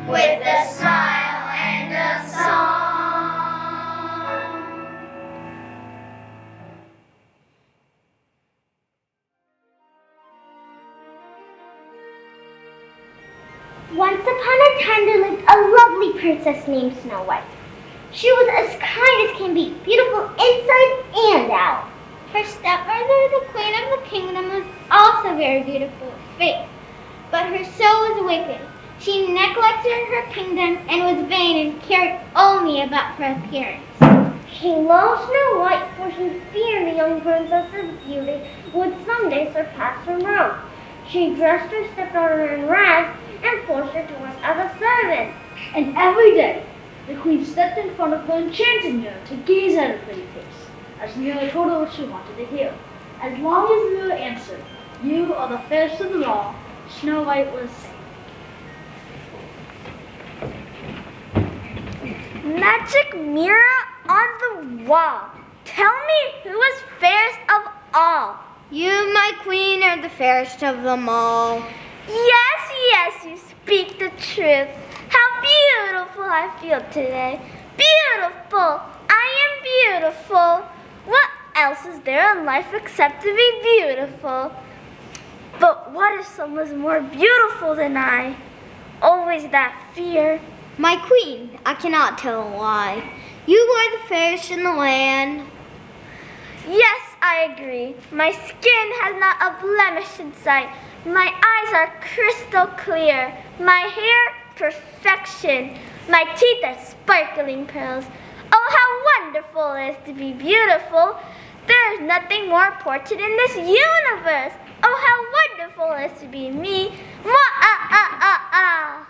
with a smile and a song. Once upon a time there lived a lovely princess named Snow White. She was as kind as can be, beautiful inside and out. Her stepmother, the queen of the kingdom, was also very beautiful of face, but her soul was wicked. She neglected her kingdom and was vain and cared only about her appearance. She loved Snow White, for she feared the young princess's beauty would someday surpass her own. She dressed her stepdaughter in rags and forced her to work as a servant. And every day, the queen stepped in front of her enchanting mirror to gaze at her pretty face, as the mirror told her what she wanted to hear. As long as the mirror answered, "You are the fairest of them all," Snow White was safe. Magic mirror on the wall, tell me who is fairest of all? You, my queen, are the fairest of them all. Yes, yes, you speak the truth. How beautiful I feel today. Beautiful, I am beautiful. What else is there in life except to be beautiful? But what if someone's more beautiful than I? Always that fear. My queen, I cannot tell why. You are the fairest in the land. Yes, I agree. My skin has not a blemish in sight. My eyes are crystal clear. My hair, perfection. My teeth are sparkling pearls. Oh, how wonderful it is to be beautiful. There is nothing more important in this universe. Oh, how wonderful it is to be me. Mwah-ah-ah-ah-ah.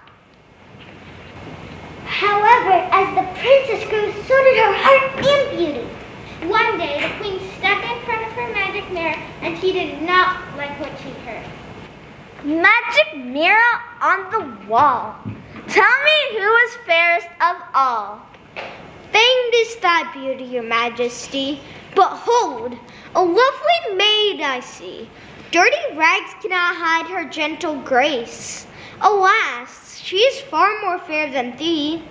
However, as the princess grew, so did her heart and beauty. One day, the queen stepped in front of her magic mirror, and she did not like what she heard. Magic mirror on the wall, tell me who is fairest of all? Famed is thy beauty, your majesty. But hold, a lovely maid I see. Dirty rags cannot hide her gentle grace. Alas, she is far more fair than thee.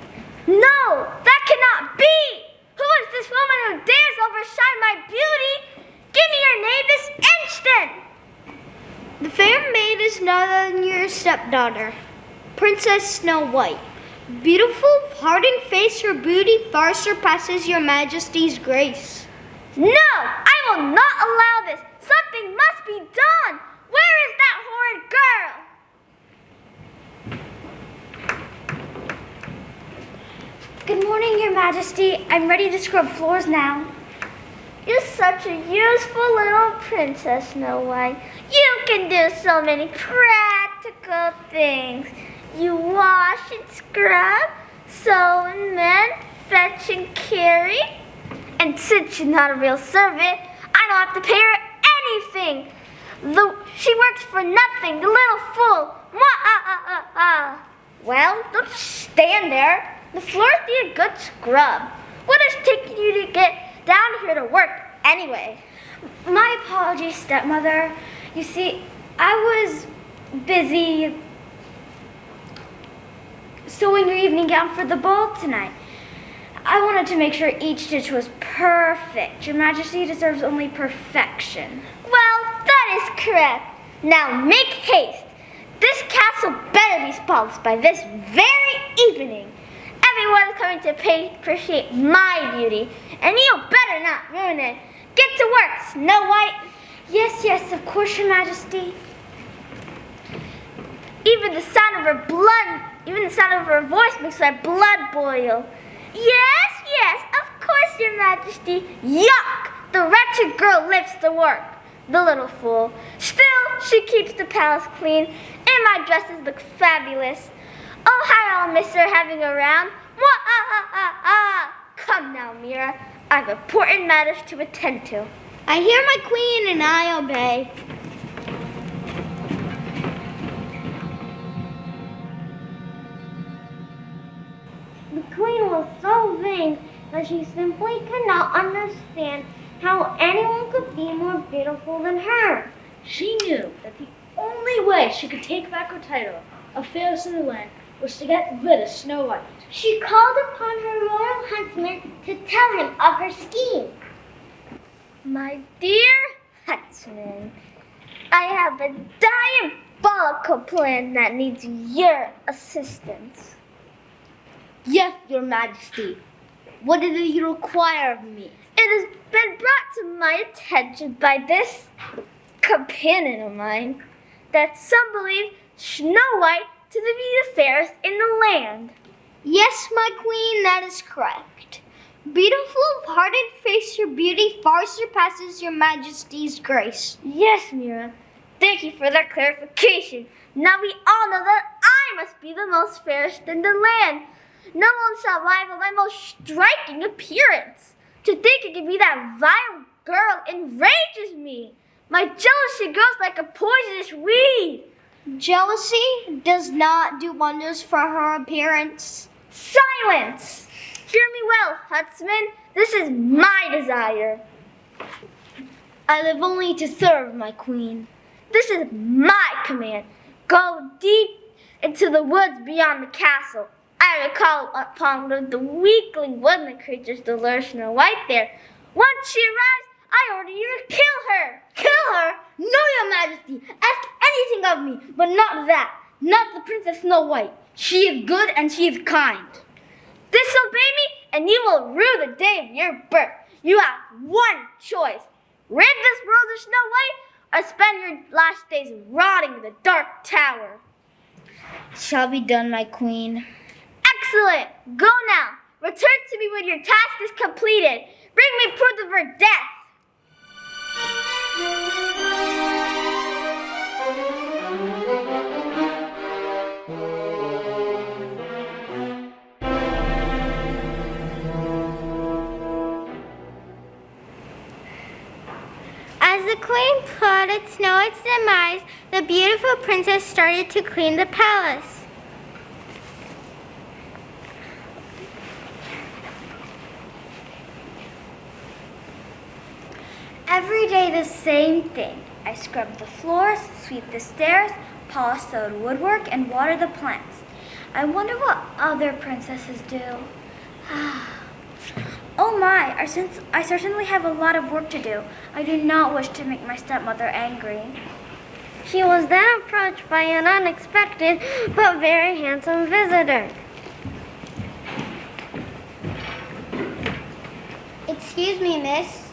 No, that cannot be! Who is this woman who dares overshine my beauty? Give me your name this instant! The fair maid is none other than your stepdaughter, Princess Snow White. Beautiful of heart and face, her beauty far surpasses your majesty's grace. No, I will not allow this. Something must be done. Where is that horrid girl? Good morning, your majesty. I'm ready to scrub floors now. You're such a useful little princess, Snow White. You can do so many practical things. You wash and scrub, sew and mend, fetch and carry. And since she's not a real servant, I don't have to pay her anything. She works for nothing, the little fool. Well, don't stand there. The floors need a good scrub. What is taking you to get down here to work anyway? My apologies, stepmother. You see, I was busy sewing your evening gown for the ball tonight. I wanted to make sure each stitch was perfect. Your Majesty deserves only perfection. Well, that is correct. Now make haste. This castle better be spotless by this very evening. Everyone is coming to appreciate my beauty, and you better not ruin it. Get to work, Snow White. Yes, yes, of course, your Majesty. Even the sound of her voice makes my blood boil. Yes, yes, of course, your Majesty. Yuck! The wretched girl lifts the work. The little fool. Still, she keeps the palace clean, and my dresses look fabulous. Oh, how I'll miss her having her around. Come now, Mira. I have important matters to attend to. I hear my queen and I obey. The queen was so vain that she simply could not understand how anyone could be more beautiful than her. She knew that the only way she could take back her title of fairest in the land was to get rid of Snow White. She called upon her royal huntsman to tell him of her scheme. My dear Huntsman, I have a diabolical plan that needs your assistance. Yes, Your Majesty. What is it you require of me? It has been brought to my attention by this companion of mine that some believe Snow White to be the fairest in the land. Yes, my queen, that is correct. Beautiful of heart and face, your beauty far surpasses your majesty's grace. Yes, Mira. Thank you for that clarification. Now we all know that I must be the most fairest in the land. No one shall rival my most striking appearance. To think it could be that vile girl enrages me. My jealousy grows like a poisonous weed. Jealousy does not do wonders for her appearance. Silence! Hear me well, Huntsman. This is my desire. I live only to serve, my queen. This is my command. Go deep into the woods beyond the castle. I will call upon one of the weakling woodland creatures to lure Snow White there. Once she arrives, I order you to kill her. Kill her? No, Your Majesty. Ask anything of me, but not that. Not the Princess Snow White. She is good and she is kind. Disobey me, and you will rue the day of your birth. You have one choice. Rid this world of Snow White, or spend your last days rotting in the dark tower. Shall be done, my queen. Excellent. Go now. Return to me when your task is completed. Bring me proof of her death. As the queen plotted Snow White's demise, the beautiful princess started to clean the palace. Every day the same thing. I scrub the floors, sweep the stairs, polish the woodwork, and water the plants. I wonder what other princesses do. Oh my, I certainly have a lot of work to do. I do not wish to make my stepmother angry. She was then approached by an unexpected but very handsome visitor. Excuse me, miss.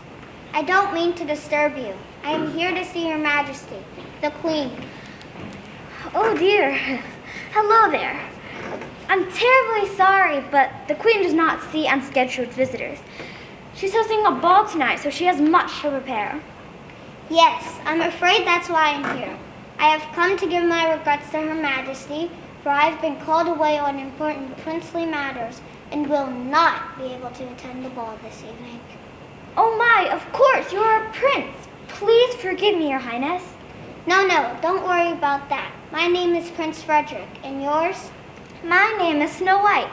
I don't mean to disturb you. I am here to see Your Majesty, the Queen. Oh dear. Hello there. I'm terribly sorry, but the Queen does not see unscheduled visitors. She's hosting a ball tonight, so she has much to prepare. Yes, I'm afraid that's why I'm here. I have come to give my regrets to Her Majesty, for I have been called away on important princely matters and will not be able to attend the ball this evening. Oh my, of course, you are a prince. Please forgive me, Your Highness. No, don't worry about that. My name is Prince Frederick, and yours? My name is Snow White.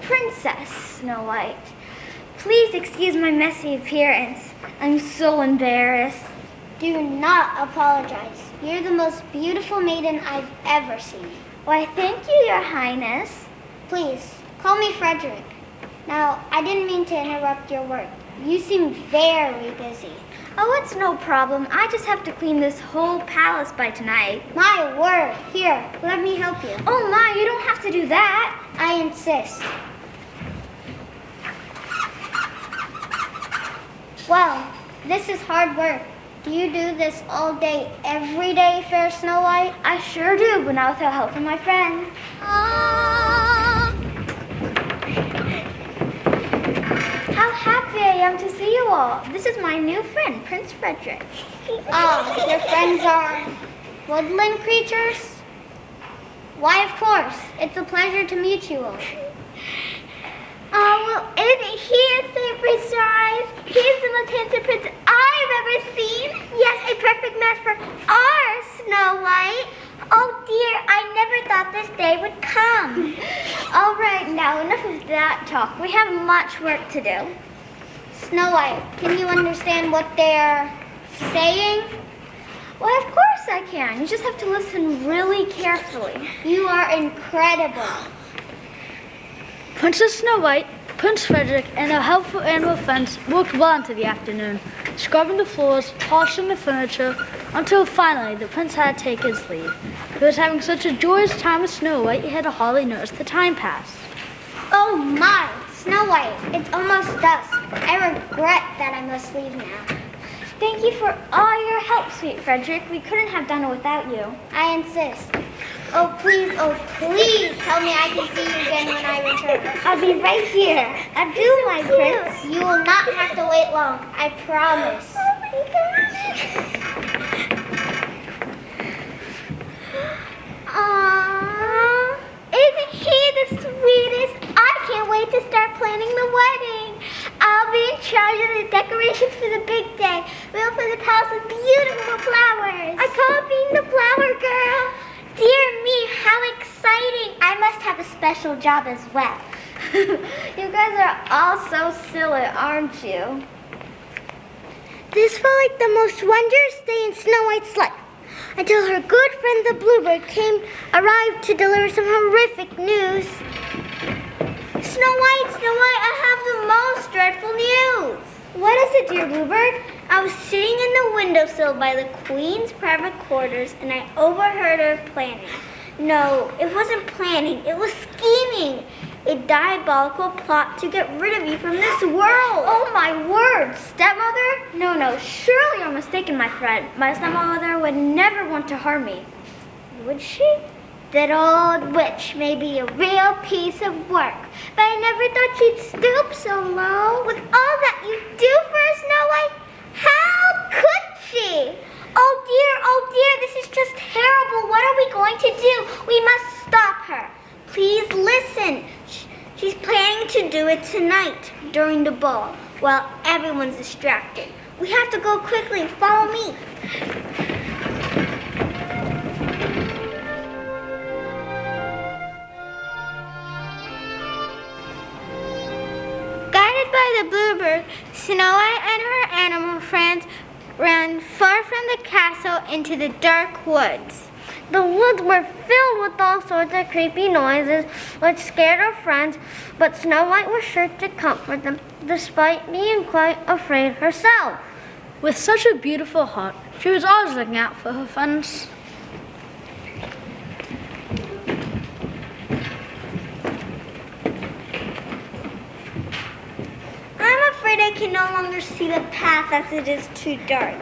Princess Snow White. Please excuse my messy appearance. I'm so embarrassed. Do not apologize. You're the most beautiful maiden I've ever seen. Why, thank you, Your Highness. Please, call me Frederick. Now, I didn't mean to interrupt your work. You seem very busy. Oh, it's no problem. I just have to clean this whole palace by tonight. My word. Here, let me help you. Oh my, you don't have to do that. I insist. Well, this is hard work. Do you do this all day, every day, fair Snow White? I sure do, but not without help from my friends. How happy I am to see you all. This is my new friend, Prince Frederick. Your friends are woodland creatures? Why, of course. It's a pleasure to meet you all. Well, isn't he a super size? He's the most handsome prince I've ever seen. Yes, a perfect match for our Snow White. Oh dear, I never thought this day would come. All right, now enough of that talk. We have much work to do. Snow White, can you understand what they're saying? Well, of course course I can. You just have to listen really carefully. You are incredible. Princess Snow White, Prince Frederick, and their helpful animal friends worked well into the afternoon, scrubbing the floors, polishing the furniture, until finally the prince had to take his leave. He was having such a joyous time with Snow White, he had to hardly notice the time pass. Oh my, Snow White, it's almost dusk. I regret that I must leave now. Thank you for all your help, sweet Frederick. We couldn't have done it without you. I insist. Oh please tell me I can see you again when I return. I'll be right here. Adieu, my prince. You will not have to wait long, I promise. Oh my gosh. Aww, isn't he the sweetest? I can't wait to start planning the wedding. I'll be in charge of the decorations for the big day. We'll fill the house with beautiful flowers. I call it being the flower girl. Dear me, how exciting. I must have a special job as well. You guys are all so silly, aren't you? This felt like the most wondrous day in Snow White's life, until her good friend the Bluebird arrived to deliver some horrific news. Snow White, I have the most dreadful news. What is it, dear Bluebird? I was sitting in the windowsill by the Queen's private quarters and I overheard her planning. No, it wasn't planning, it was scheming. A diabolical plot to get rid of you from this world. Oh my word, stepmother? No, surely you're mistaken, my friend. My stepmother would never want to harm me. Would she? That old witch may be a real piece of work, but I never thought she'd stoop so low. With all that you do for her, Snow White, how could she? Oh dear, this is just terrible. What are we going to do? We must stop her. Please listen. She's planning to do it tonight during the ball while everyone's distracted. We have to go quickly. Follow me. Guided by the Bluebird, Snow White and her animal friends ran far from the castle into the dark woods. The woods were filled with all sorts of creepy noises, which scared her friends, but Snow White was sure to comfort them, despite being quite afraid herself. With such a beautiful heart, she was always looking out for her friends. I'm afraid I can no longer see the path as it is too dark.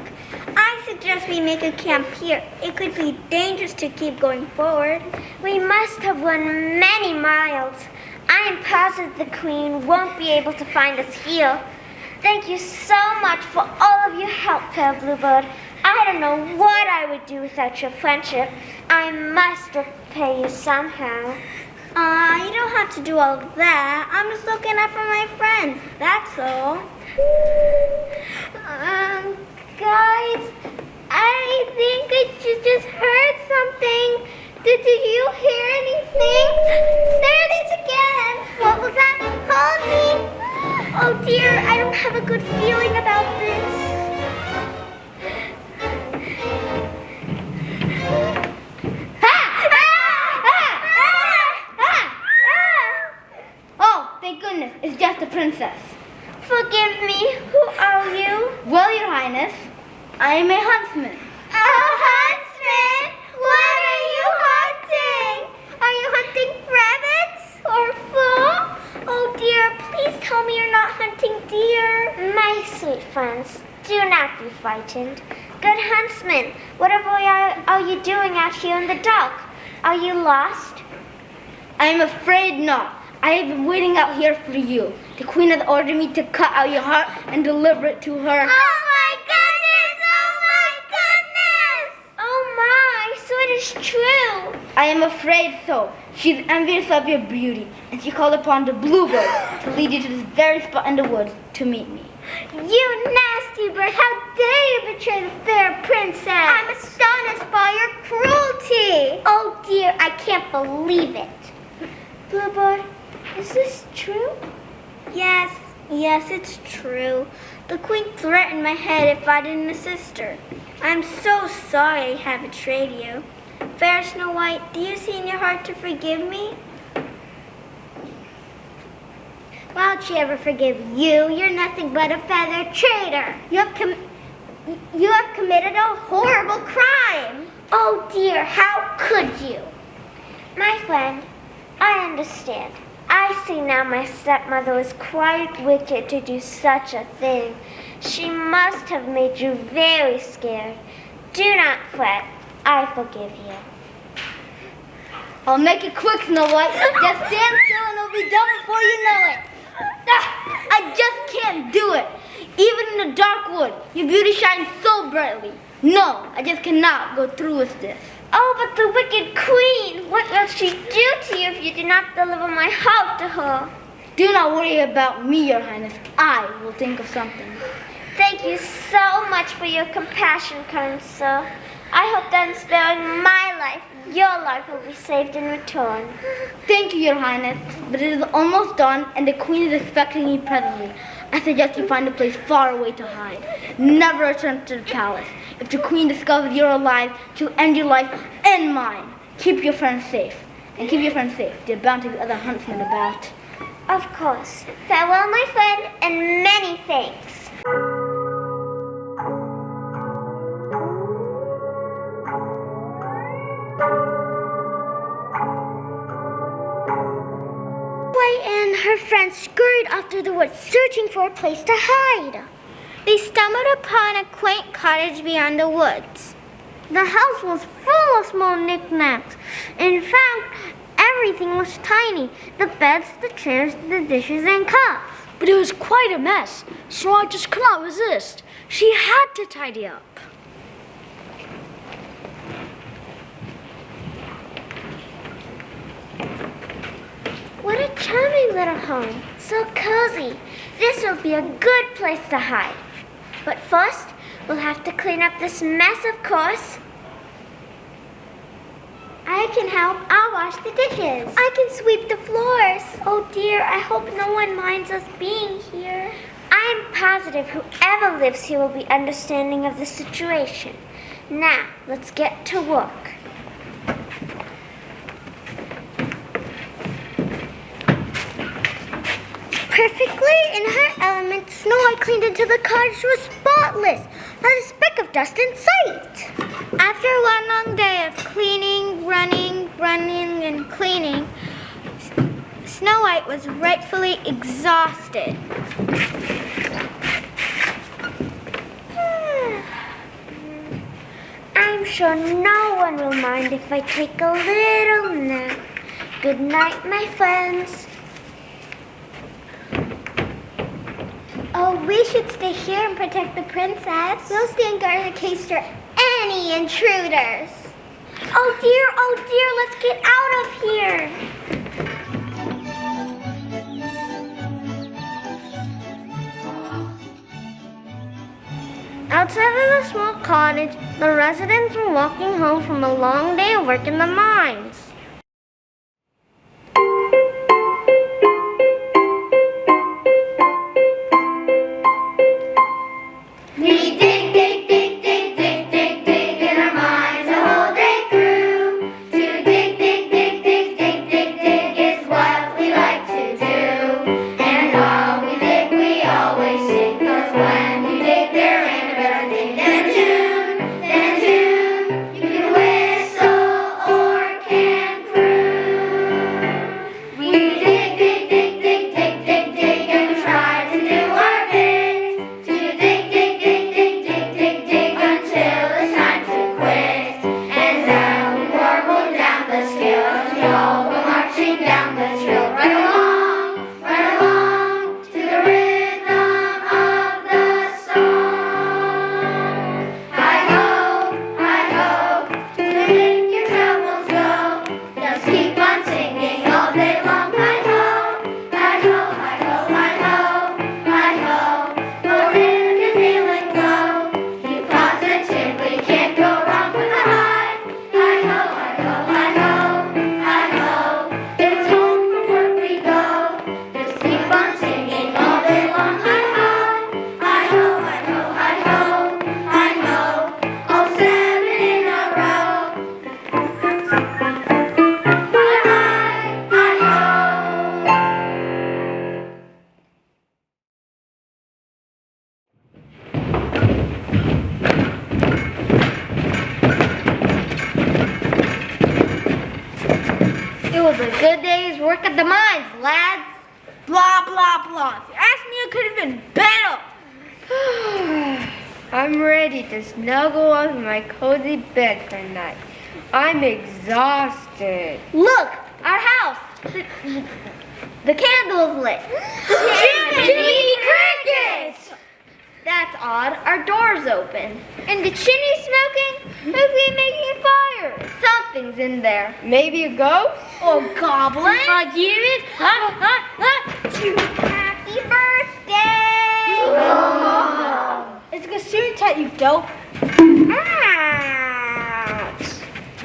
I suggest we make a camp here. It could be dangerous to keep going forward. We must have run many miles. I am positive the Queen won't be able to find us here. Thank you so much for all of your help, Pale Bluebird. I don't know what I would do without your friendship. I must repay you somehow. You don't have to do all of that. I'm just looking out for my friends. That's all. Guys, I think I just heard something. Did you hear anything? There it is again. What was that? Hold me. Oh dear, I don't have a good feeling about this. Oh, thank goodness, it's just a princess. Forgive me, who are you? Well, Your Highness, I am a huntsman. A huntsman? What are you hunting? Are you hunting rabbits or fox? Oh dear, please tell me you're not hunting deer. My sweet friends, do not be frightened. Good huntsman, whatever are you doing out here in the dark? Are you lost? I am afraid not. I have been waiting out here for you. The Queen has ordered me to cut out your heart and deliver it to her. Oh my goodness! Oh my goodness! Oh my, so it is true. I am afraid so. She's envious of your beauty, and she called upon the Bluebird to lead you to this very spot in the woods to meet me. You nasty bird! How dare you betray the fair princess! I'm astonished by your cruelty! Oh dear, I can't believe it. Bluebird, is this true? Yes, it's true. The Queen threatened my head if I didn't assist her. I'm so sorry I have betrayed you. Fair Snow White, do you see in your heart to forgive me? Why would she ever forgive you? You're nothing but a feathered traitor. You have committed a horrible crime. Oh dear, how could you? My friend, I understand. I see now my stepmother was quite wicked to do such a thing. She must have made you very scared. Do not fret. I forgive you. I'll make it quick, Snow White. Just stand still and it'll be done before you know it. I just can't do it. Even in the dark wood, your beauty shines so brightly. No, I just cannot go through with this. Oh, but the wicked queen! What will she do to you if you do not deliver my heart to her? Do not worry about me, Your Highness. I will think of something. Thank you so much for your compassion, kind sir. I hope that in sparing my life, your life will be saved in return. Thank you, Your Highness. But it is almost dawn and the Queen is expecting me presently. I suggest you find a place far away to hide. Never return to the palace. If the Queen discovers you're alive, she'll end your life and mine. Keep your friends safe. And keep your friends safe. There are bound to be other huntsmen about. Of course. Farewell, my friend, and many thanks. And her friends scurried off through the woods, searching for a place to hide. They stumbled upon a quaint cottage beyond the woods. The house was full of small knickknacks. In fact, everything was tiny. The beds, the chairs, the dishes, and cups. But it was quite a mess. Snow White just could not resist. She had to tidy up. What a charming little home. So cozy. This will be a good place to hide. But first, we'll have to clean up this mess, of course. I can help. I'll wash the dishes. I can sweep the floors. Oh dear, I hope no one minds us being here. I am positive whoever lives here will be understanding of the situation. Now, let's get to work. Perfectly in her element, Snow White cleaned until the cottage was spotless, not a speck of dust in sight. After one long day of cleaning, running, and cleaning, Snow White was rightfully exhausted. I'm sure no one will mind if I take a little nap. Good night, my friends. Oh, we should stay here and protect the princess. We'll stand guard in case there are any intruders. Oh dear, let's get out of here. Outside of the small cottage, the residents were walking home from a long day of work in the mines. We dig, dig, dig, dig, dig, dig, dig in our minds the whole day through. To dig, dig, dig, dig, dig, dig, dig is what we like to do. And while we dig, we always sing. 'Cause when we dig, there ain't a better thing than a tune, than a tune. You can whistle or can day's work at the mines, lads. Blah, blah, blah. If you ask me, it could have been better. I'm ready to snuggle up in my cozy bed for the night. I'm exhausted. Look, our house. The candle's lit. Jiminy Crickets! That's odd. Our door's open. And the chimney's smoking? Who's we making a fire? Something's in there. Maybe a ghost? Or goblin? A demon? Happy birthday! It's a suit tat, you dope. Ouch!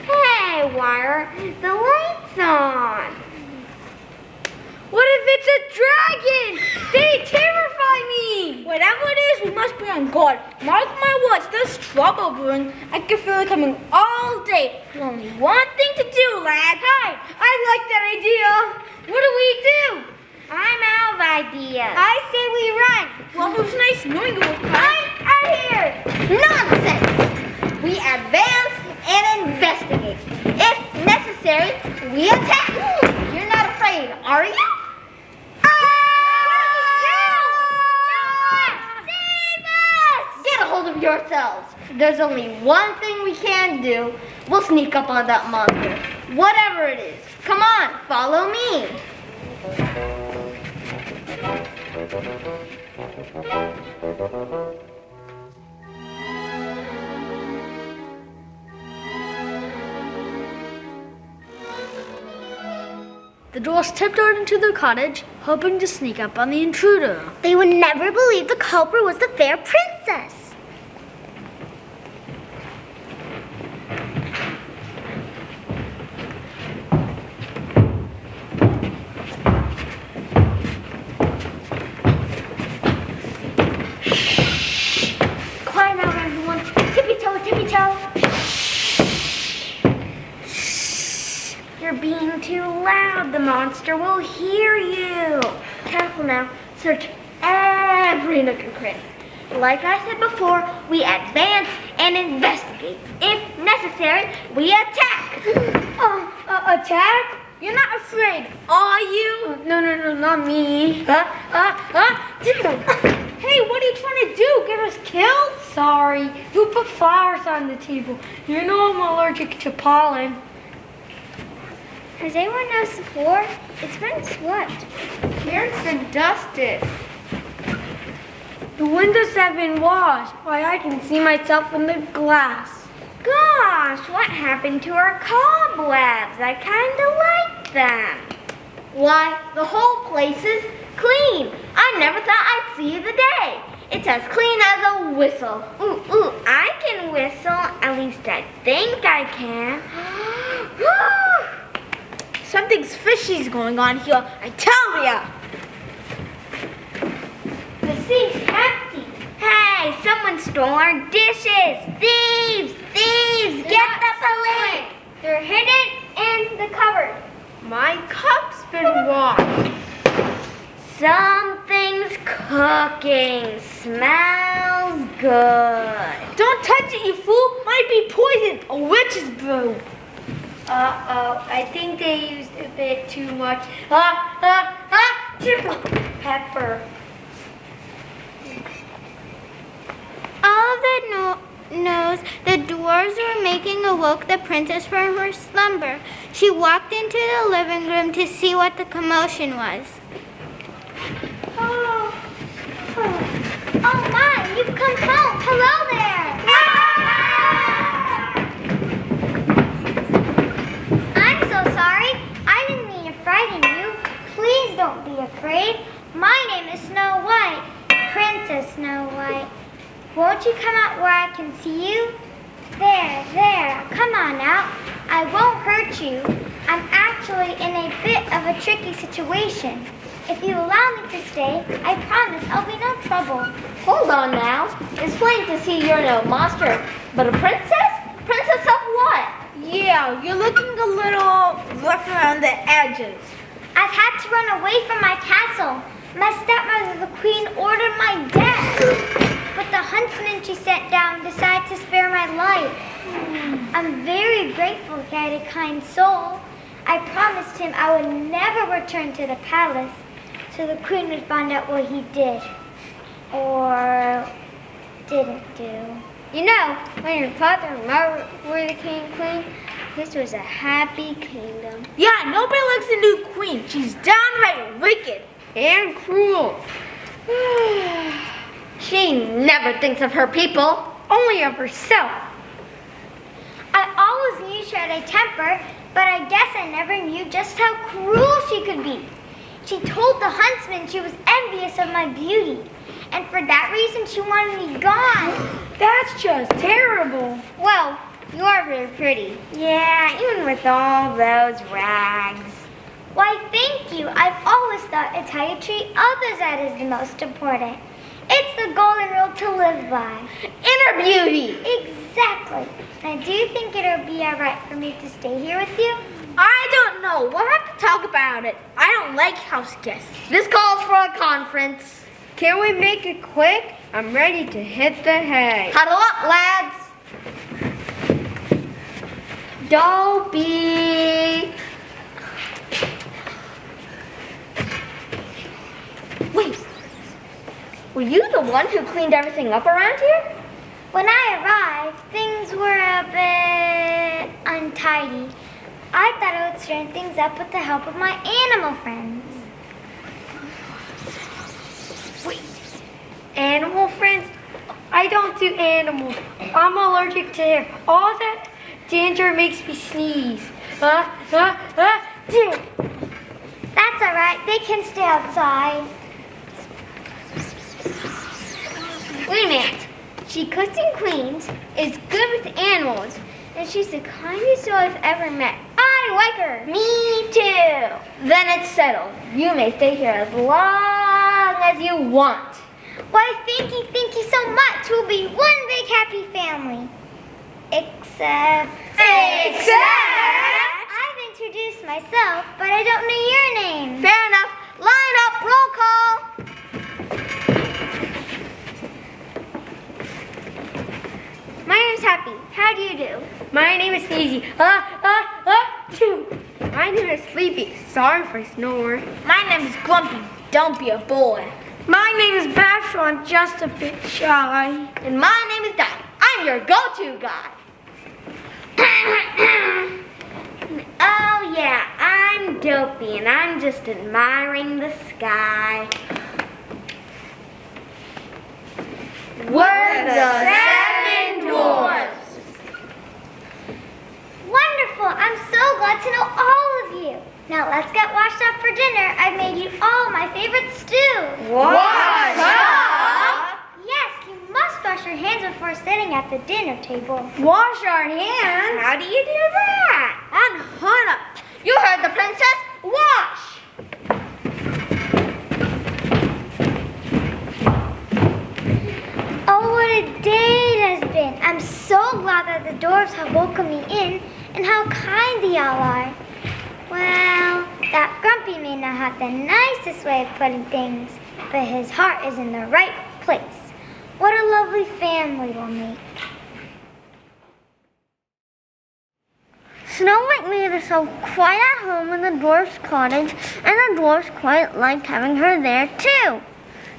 Hey, Wire, the light's on. What if it's a dragon? They terrify me. Whatever it is, we must be on guard. Mark my words, there's trouble brewing. I can feel it coming all day. There's only one thing to do, lads. Hey, I like that idea. What do we do? I'm out of ideas. I say we run. Well, it was nice knowing you. I'm out here. Nonsense. We advance and investigate. If necessary, we attack. You're not afraid, are you? Save us! Get a hold of yourselves. There's only one thing we can do. We'll sneak up on that monster. Whatever it is. Come on, follow me. The dwarves tiptoed into their cottage, hoping to sneak up on the intruder. They would never believe the culprit was the fair princess. Climb out, everyone. Tippy-toe, tippy-toe. You're being too loud. The monster will hear you. Careful now. Search every nook and cranny. Like I said before, we advance and investigate. If necessary, we attack. Attack? You're not afraid, are you? No, not me. Hey, what are you trying to do? Get us killed? Sorry. You put flowers on the table. You know I'm allergic to pollen. Has anyone noticed the floor? It's been swept. Here's been dusted. The windows have been washed. Why, I can see myself in the glass. Gosh, what happened to our cobwebs? I kind of like them. Why, the whole place is clean. I never thought I'd see the day. It's as clean as a whistle. Ooh, I can whistle. At least I think I can. Something's fishy's going on here, I tell ya. The sink's empty. Hey, someone stole our dishes. Thieves! Thieves! Get the police! They're hidden in the cupboard. My cup's been washed. Something's cooking. Smells good. Don't touch it, you fool. Might be poison. A witch's brew. Uh-oh, I think they used a bit too much. Triple pepper. All of that knows the dwarves were making awoke the princess from her slumber. She walked into the living room to see what the commotion was. Oh my, you've come home. Hello there. I'm so sorry. I didn't mean to frighten you. Please don't be afraid. My name is Snow White, Princess Snow White. Won't you come out where I can see you? There. Come on now. I won't hurt you. I'm actually in a bit of a tricky situation. If you allow me to stay, I promise I'll be no trouble. Hold on now. It's plain to see you're no monster. But a princess? Princess of what? Yeah, you're looking a little rough around the edges. I've had to run away from my castle. My stepmother, the queen, ordered my death. But the huntsman she sent down decided to spare my life. I'm very grateful he had a kind soul. I promised him I would never return to the palace, so the queen would find out what he did or didn't do. You know, when your father and mother were the king and queen, this was a happy kingdom. Yeah, nobody likes the new queen. She's downright wicked and cruel. She never thinks of her people, only of herself. I always knew she had a temper, but I guess I never knew just how cruel she could be. She told the huntsman she was envious of my beauty, and for that reason she wanted me gone. That's just terrible. Well, you are very pretty. Yeah, even with all those rags. Why, thank you. I've always thought it's how you treat others that is the most important. It's the golden rule to live by. Inner beauty. Exactly. Now, do you think it'll be all right for me to stay here with you? I don't know. We'll have to talk about it. I don't like house guests. This calls for a conference. Can we make it quick? I'm ready to hit the hay. Huddle up, lads. Dopey. Wait. Were you the one who cleaned everything up around here? When I arrived, things were a bit untidy. I thought I would straighten things up with the help of my animal friends. Wait. Animal friends? I don't do animals. I'm allergic to hair. All that danger makes me sneeze. That's all right. They can stay outside. Wait a minute. She cooks and cleans, is good with animals, and she's the kindest soul I've ever met. I like her. Me too. Then it's settled. You may stay here as long as you want. Why, thank you so much. We'll be one big happy family. Except... I've introduced myself, but I don't know your name. Fair enough. Line up, roll call. My name's Happy. How do you do? My name is Sneezy. My name is Sleepy. Sorry for snore. My name is Grumpy. Don't be a boy. My name is Bashful. I'm just a bit shy. And my name is Dottie. I'm your go-to guy. Oh yeah, I'm Dopey and I'm just admiring the sky. We're the Seven Dwarves. Wonderful, I'm so glad to know all of you. Now let's get washed up for dinner. I've made you all my favorite stew. Wash up? Yes, you must wash your hands before sitting at the dinner table. Wash our hands? How do you do that? Unhood up. You heard the princess. Wash. Oh, what a day it has been. I'm so glad that the dwarves have welcomed me in and how kind they all are. Well, that Grumpy may not have the nicest way of putting things, but his heart is in the right place. What a lovely family we'll make. Snow White made herself quite at home in the dwarf's cottage, and the dwarfs quite liked having her there too.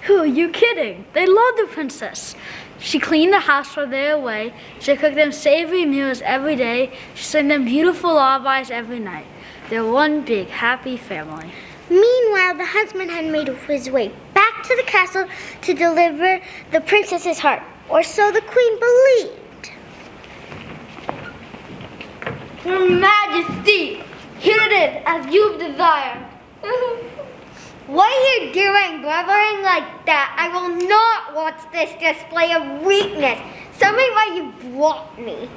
Who are you kidding? They love the princess. She cleaned the house while they were away. She cooked them savory meals every day. She sang them beautiful lullabies every night. They're one big happy family. Meanwhile, the huntsman had made his way back to the castle to deliver the princess's heart, or so the queen believed. Your Majesty, here it is, as you've desired. What are you doing, blubbering like that? I will not watch this display of weakness. Tell me why you brought me.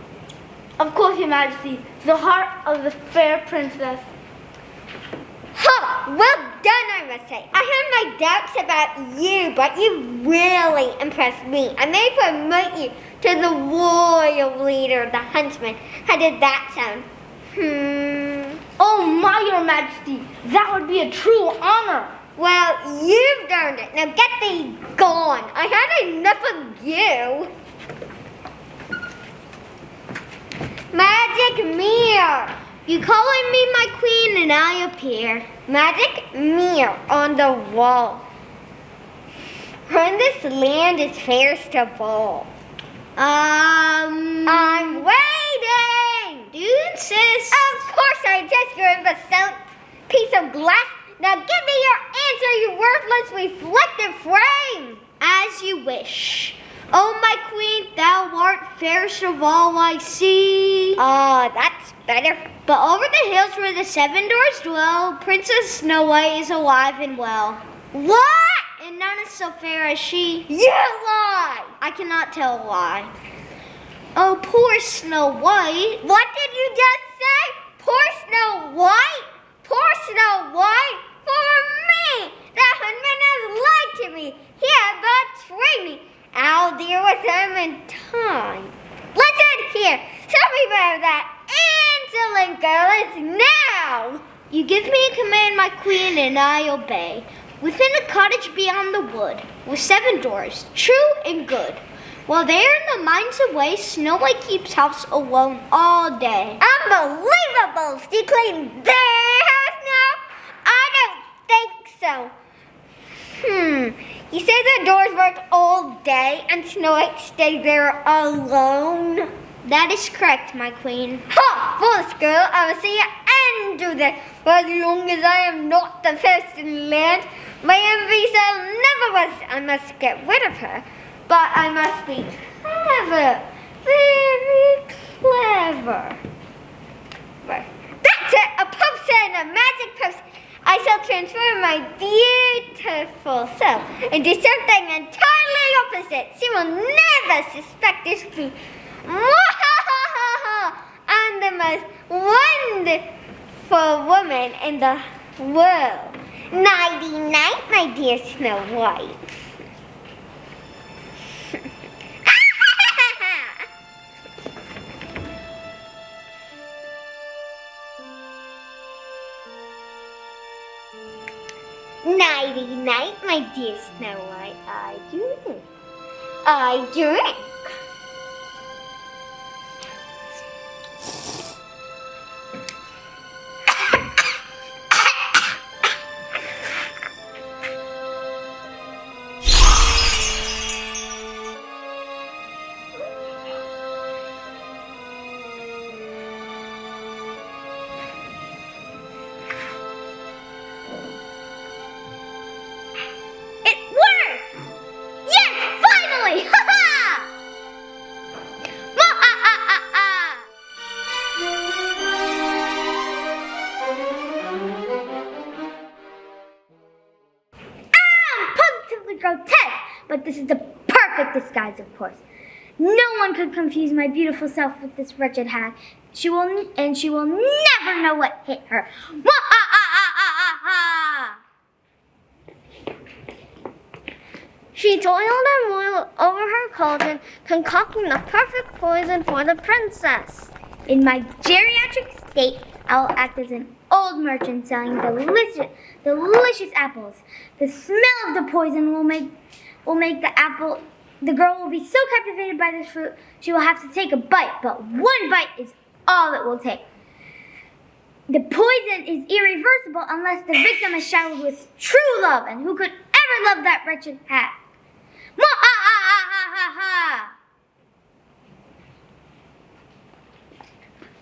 Of course, Your Majesty, the heart of the fair princess. Huh, well done, I must say. I had my doubts about you, but you really impressed me. I may promote you to the royal leader, the huntsman. How did that sound? Oh my, Your Majesty, that would be a true honor. Well, you've earned it. Now get thee gone. I had enough of you. Magic mirror. You calling me my queen and I appear. Magic mirror on the wall. When this land is fairest of all. I'm waiting. Do you insist? Of course I just grab a piece of glass. Now give me your answer, you worthless reflective frame. As you wish. Oh, my queen, thou art fairest of all I see. That's better. But over the hills where the 7 dwarfs dwell, Princess Snow White is alive and well. What? And none is so fair as she. You lie! I cannot tell a lie. Oh, poor Snow White. What did you just say? Poor Snow White? Poor Snow White? For me! The Huntsman has lied to me. He had betrayed me. I'll deal with him in time. Listen here. Tell me about that insolent girl is now. You give me a command, my queen, and I obey. Within a cottage beyond the wood, with 7 doors, true and good. While they are in the mines away, Snow White keeps house alone all day. Unbelievable! She cleaned their house now? I don't think so. You say the doors work all day and Snow White stays there alone? That is correct, my queen. Ha! Foolish girl, I will see you and do that. But as long as I am not the first in the land, my envy shall never was. I must get rid of her. But I must be clever. Very clever. Right. That's it! A potion, a magic potion. I shall transform my beautiful self into something entirely opposite. She will never suspect this to be. I'm the most wonderful woman in the world. Nighty-night, my dear Snow White. Nighty-night, my dear Snow White. I drink. I drink. Grotesque, but this is the perfect disguise, of course. No one could confuse my beautiful self with this wretched hag. She will never know what hit her. She toiled and moiled over her cauldron, concocting the perfect poison for the princess. In my geriatric state, I will act as an old merchant selling delicious apples. The smell of the poison will make the girl will be so captivated by this fruit, she will have to take a bite, but one bite is all it will take. The poison is irreversible unless the victim is showered with true love, and who could ever love that wretched hag?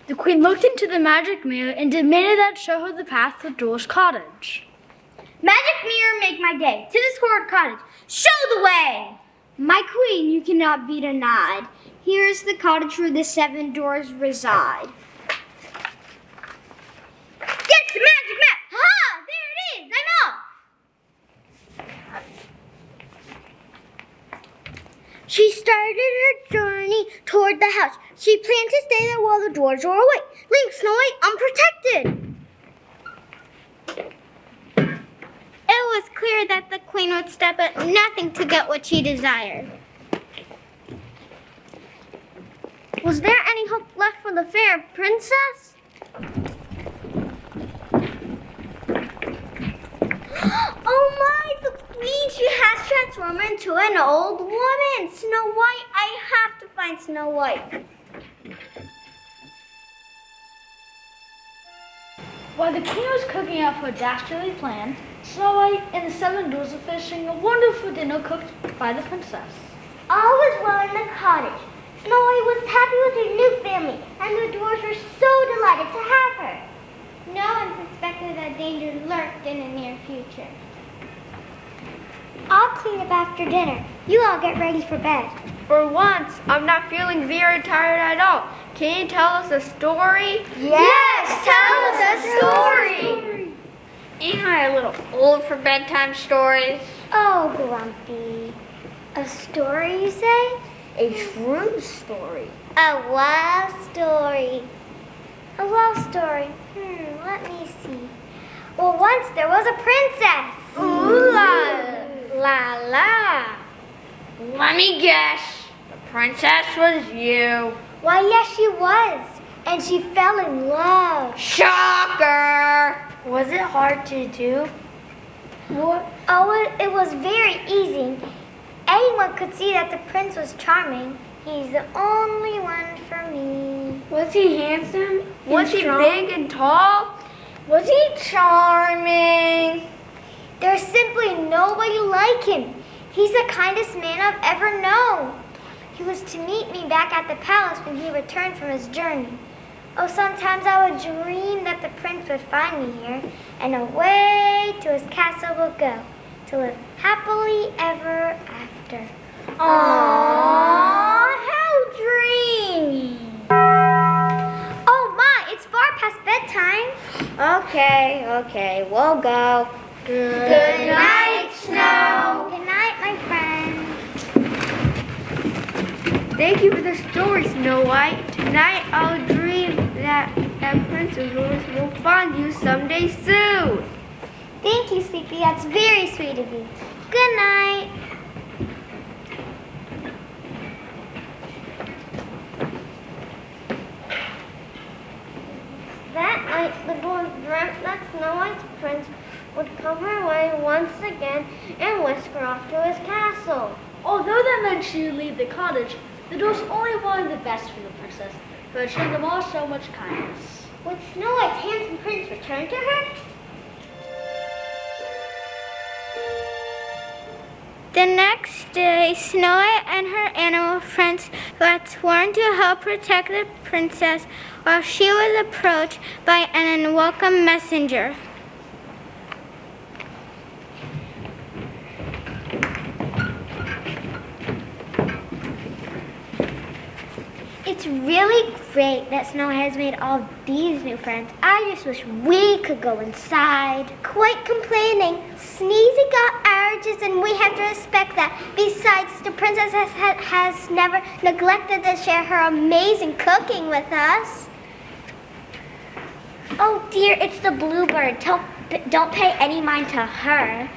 The queen looked into the magic mirror and demanded that it show her the path to Dwarf's cottage. Magic mirror, make my day. To this horrid cottage, show the way! My queen, you cannot be denied. Here is the cottage where the 7 dwarfs reside. Yes, the magic map! Ha! There it is! I'm off! She started her journey toward the house. She planned to stay there while the dwarves were away. Leaving Snow White unprotected. It was clear that the queen would stop at nothing to get what she desired. Was there any hope left for the fair princess? Oh my, the queen, she has transformed into an old woman. Snow White, I have to find Snow White. While the king was cooking up her dastardly plan, Snow White and the 7 dwarfs were finishing a wonderful dinner cooked by the princess. All was well in the cottage. Snow White was happy with her new family, and the dwarfs were so delighted to have her. No one suspected that danger lurked in the near future. I'll clean up after dinner. You all get ready for bed. For once, I'm not feeling very tired at all. Can you tell us a story? Yes, tell us a story. Ain't I a little old for bedtime stories? Oh, Grumpy. A story, you say? A true story. A love story. A love story. Let me see. Well, once there was a princess. Ooh la la. Let me guess. The princess was you. Why, yes, she was. And she fell in love. Shocker! Was it hard to do? What? Oh, it was very easy. Anyone could see that the prince was charming. He's the only one for me. Was he handsome? Was he big and tall? Was he charming? There's simply nobody like him. He's the kindest man I've ever known. He was to meet me back at the palace when he returned from his journey. Oh, sometimes I would dream that the prince would find me here, and away to his castle would go, to live happily ever after. Aww, how dreamy. Oh my, it's far past bedtime. Okay, we'll go. Good night, Snow. Good night, my friends. Thank you for the story, Snow White. Tonight I'll dream that Prince of yours will find you someday soon. Thank you, Sleepy. That's very sweet of you. Good night. That night, the dwarf dreamt that Snow White's prince would come her way once again and whisk her off to his castle. Although that meant she would leave the cottage, the dwarfs only wanted the best for the princess, but showed them all so much kindness. Would Snow White's handsome prince return to her? The next day, Snow White and her animal friends got sworn to help protect the princess while she was approached by an unwelcome messenger. It's really great that Snow has made all these new friends. I just wish we could go inside. Quite complaining. Sneezy got allergies and we have to respect that. Besides, the princess has never neglected to share her amazing cooking with us. Oh dear, it's the bluebird. Don't pay any mind to her.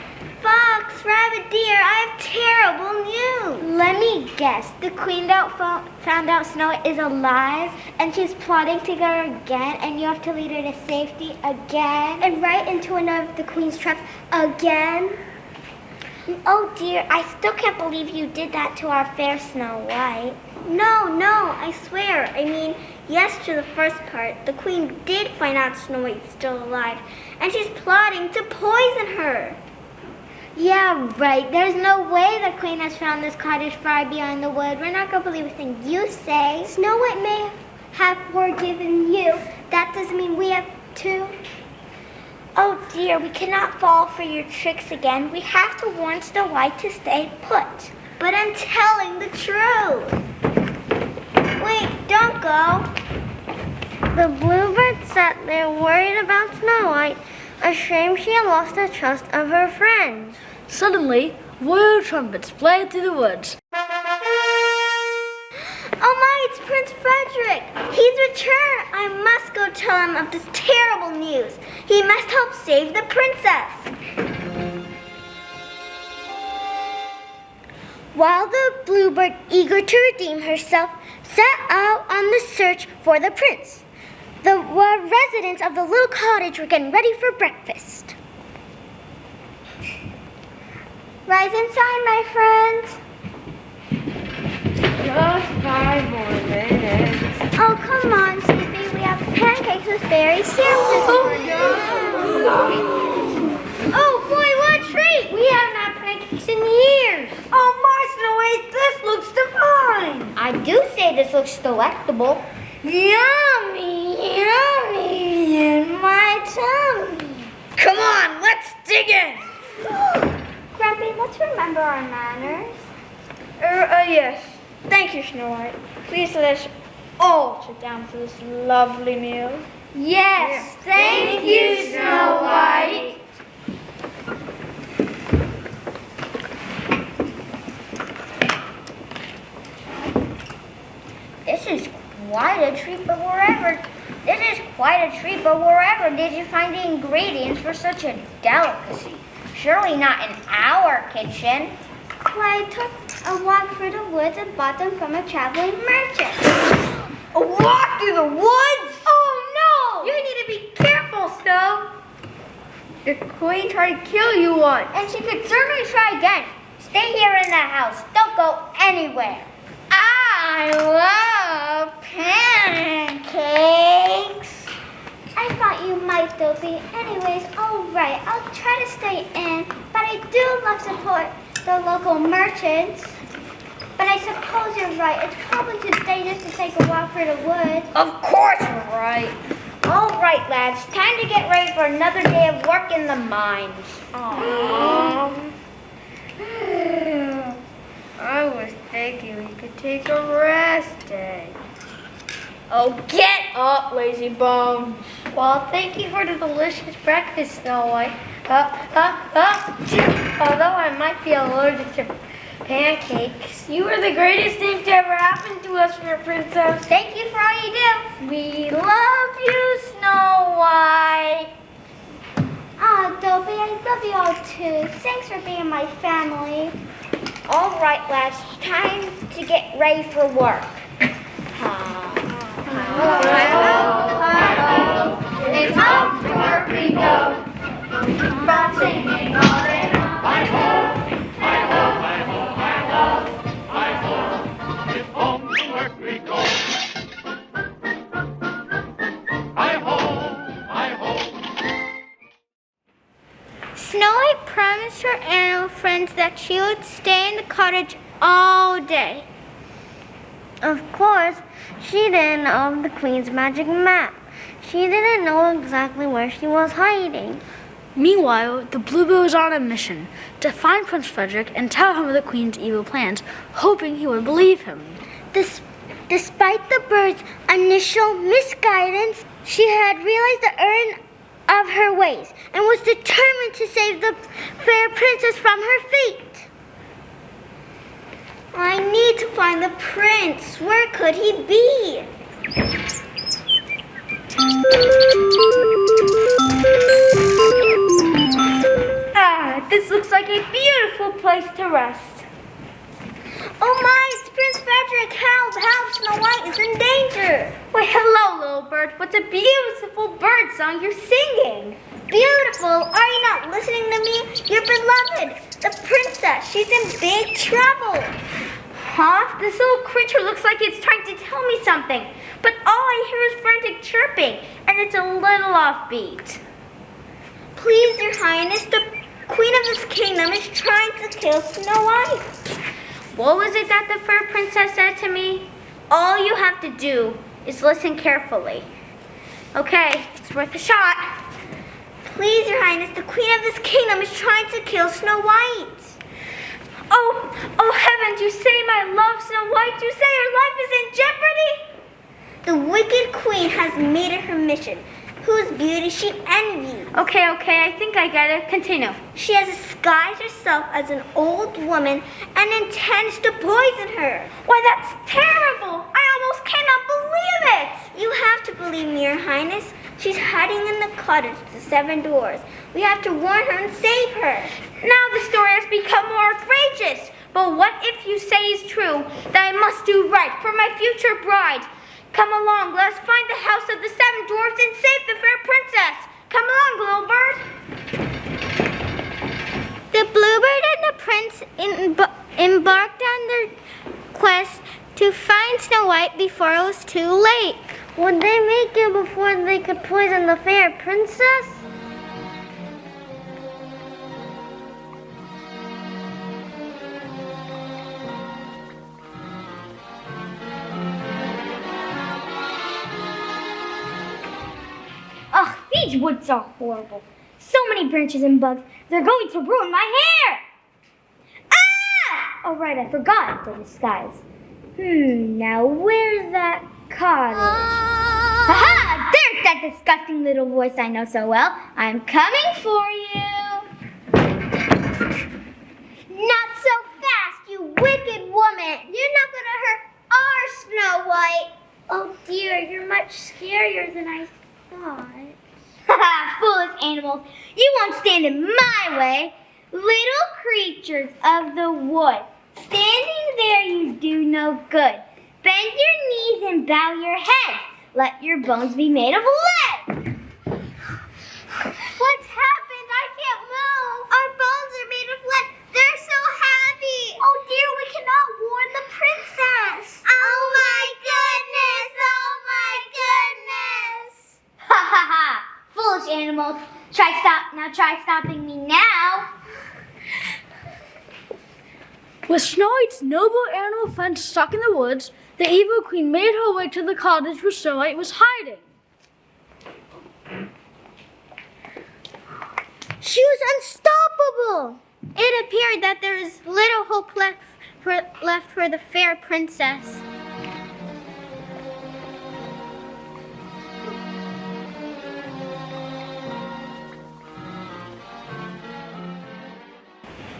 Fox, rabbit, deer, I have terrible news. Let me guess. The queen found out Snow White is alive and she's plotting to get her again, and you have to lead her to safety again and right into another of the queen's traps again. Oh dear, I still can't believe you did that to our fair Snow White. No, I swear. I mean, yes to the first part. The queen did find out Snow White's still alive and she's plotting to poison her. Yeah, right. There's no way the queen has found this cottage far beyond the wood. We're not going to believe a thing you say. Snow White may have forgiven you. That doesn't mean we have to. Oh dear, we cannot fall for your tricks again. We have to warn Snow White to stay put. But I'm telling the truth. Wait, don't go. The bluebird sat there worried about Snow White, ashamed she had lost the trust of her friends. Suddenly, royal trumpets played through the woods. Oh my, it's Prince Frederick! He's returned! I must go tell him of this terrible news. He must help save the princess. While the bluebird, eager to redeem herself, set out on the search for the prince, the residents of the little cottage were getting ready for breakfast. Rise inside, my friends. Just 5 more minutes. Oh, come on, Sleepy. We have pancakes with berry syrup this morning. Oh boy, what a treat! We haven't had pancakes in years. Oh, my Snow White, this looks divine. I do say this looks delectable. Yummy, yummy in my tummy. Come on, let's dig in. Grumpy, let's remember our manners. Yes. Thank you, Snow White. Please let us all sit down for this lovely meal. Yes, thank you, Snow White. This is quite a treat, but wherever did you find the ingredients for such a delicacy? Surely not in our kitchen. Why, I took a walk through the woods and bought them from a traveling merchant. A walk through the woods? Oh, no! You need to be careful, Snow. The queen tried to kill you once. And she could certainly try again. Stay here in the house. Don't go anywhere. I love pancakes. I thought you might, Dopey. Anyways, all right, I'll try to stay in, but I do love to support the local merchants. But I suppose you're right. It's probably too dangerous to take a walk through the woods. Of course you're right. All right, lads. Time to get ready for another day of work in the mines. I was thinking we could take a rest day. Oh, get up, lazy bones. Well, thank you for the delicious breakfast, Snow White. Although I might be allergic to pancakes, you were the greatest thing to ever happen to us, fair princess. Thank you for all you do. We love you, Snow White. Ah, Dopey, I love you all too. Thanks for being my family. All right, lads. Time to get ready for work. It's off to work we go. From singing all day long. It's home to work we go. Snow White promised her animal friends that she would stay in the cottage all day. Of course, she didn't know of the Queen's magic map. She didn't know exactly where she was hiding. Meanwhile, the Bluebell was on a mission to find Prince Frederick and tell him of the Queen's evil plans, hoping he would believe him. Despite the bird's initial misguidance, she had realized the errand of her ways and was determined to save the fair princess from her fate. I need to find the prince. Where could he be? This looks like a beautiful place to rest. Oh my, it's Prince Frederick. Help, help, Snow White is in danger. Why, hello, little bird. What a beautiful bird song you're singing. Beautiful, are you not listening to me? Your beloved, the princess, she's in big trouble. Huh? This little creature looks like it's trying to tell me something, but all I hear is frantic chirping, and it's a little offbeat. Please, Your Highness, the Queen of this kingdom is trying to kill Snow White. What was it that the fur princess said to me? All you have to do is listen carefully. Okay, it's worth a shot. Please, Your Highness, the Queen of this kingdom is trying to kill Snow White. Oh heavens, you say my love, Snow White? You say her life is in jeopardy? The wicked queen has made it her mission, whose beauty she envies. Okay, I think I get it. Continue. She has disguised herself as an old woman and intends to poison her. Why, that's terrible. I almost cannot believe it. You have to believe me, Your Highness. She's hiding in the cottage with the 7 dwarves. We have to warn her and save her. Now the story has become more outrageous. But what if you say is true, that I must do right for my future bride? Come along, let us find the house of the 7 dwarfs and save the fair princess. Come along, little bird. The bluebird and the prince embarked on their quest to find Snow White before it was too late. Would they make it before they could poison the fair princess? Ugh, these woods are horrible. So many branches and bugs. They're going to ruin my hair. Ah! Oh, right, I forgot the disguise. Now where's that cottage? Aha! There's that disgusting little voice I know so well. I'm coming for you. Not so fast, you wicked woman. You're not gonna hurt our Snow White. Oh dear, you're much scarier than I thought. Haha, foolish animals. You won't stand in my way. Little creatures of the wood. Standing there you do no good. Bend your knees and bow your head. Let your bones be made of lead. What's happened? I can't move. Our bones are made of lead. They're so heavy. Oh dear, we cannot warn the princess. Oh my goodness. Oh my goodness. Ha ha ha! Foolish animals. Try stopping me now. With Snow White's noble animal friend stuck in the woods, the evil queen made her way to the cottage where Snow White was hiding. She was unstoppable. It appeared that there is little hope left for the fair princess.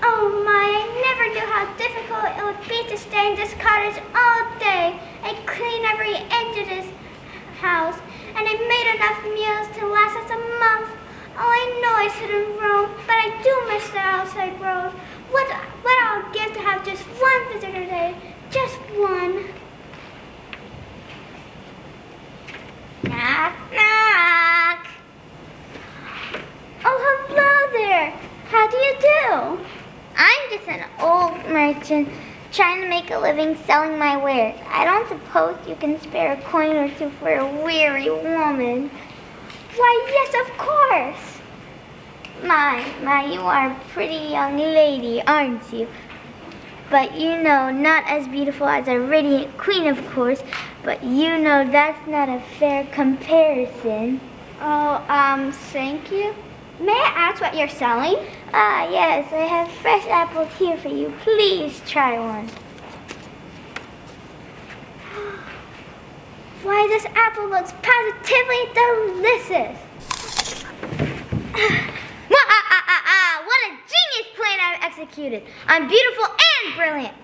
Oh my, I never knew how difficult it would be to stay in this cottage all day. I clean every inch of this house, and I made enough meals to last us a month. Oh, I know I shouldn't roam, but I do miss the outside world. What I'll give to have just one visitor day, just one. Knock, knock. Oh, hello there. How do you do? I'm just an old merchant trying to make a living selling my wares. I don't suppose you can spare a coin or two for a weary woman. Why, yes, of course. My, you are a pretty young lady, aren't you? But you know, not as beautiful as a radiant queen, of course, but you know that's not a fair comparison. Oh, thank you. May I ask what you're selling? Ah, yes, I have fresh apples here for you. Please try one. Why, this apple looks positively delicious. What a genius plan I've executed. I'm beautiful and brilliant.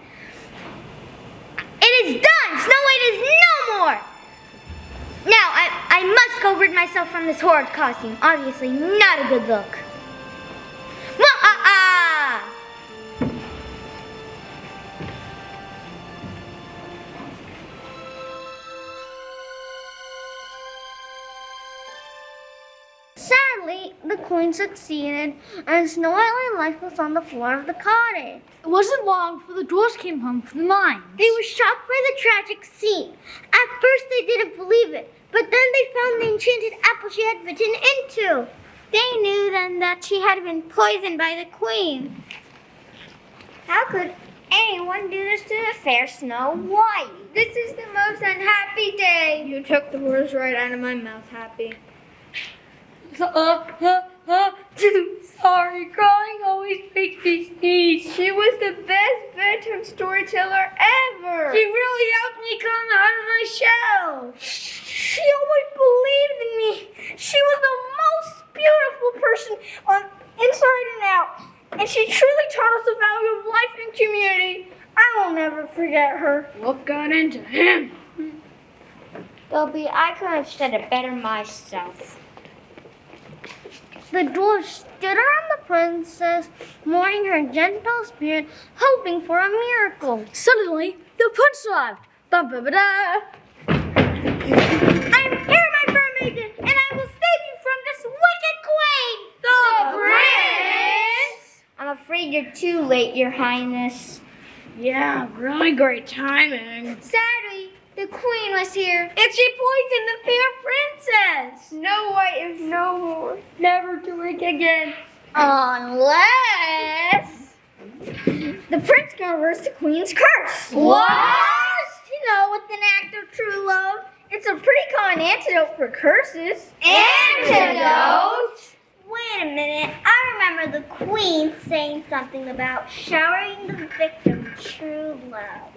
It is done. Snow White is no more. Now, I must go rid myself from this horrid costume. Obviously not a good look. Sadly, the queen succeeded, and Snow White lay lifeless on the floor of the cottage. It wasn't long before the dwarves came home from the mine. They were shocked by the tragic scene. At first they didn't believe it, but then they found the enchanted apple she had bitten into. They knew then that she had been poisoned by the queen. How could anyone do this to the fair Snow White? This is the most unhappy day. You took the words right out of my mouth, Happy. Sorry, crying always makes me sneeze. She was the best bedtime storyteller ever. She really helped me come out of my shell. She always believed in me. She was the most beautiful person on inside and out. And she truly taught us the value of life and community. I will never forget her. What got into him? Dobby, I could have said it better myself. The dwarves stood around the princess, mourning her gentle spirit, hoping for a miracle. Suddenly, the prince arrived. Ba-ba-ba-da. I'm here, my mermaiden, and I will save you from this wicked queen. The prince? I'm afraid you're too late, your highness. Yeah, really great timing. Sadly, The queen was here. And she poisoned the fair princess. Snow White is no more, never to wake again. Unless the prince can reverse the queen's curse. What? You know, with an act of true love. It's a pretty common antidote for curses. Antidote? Wait a minute. I remember the queen saying something about showering the victim with true love.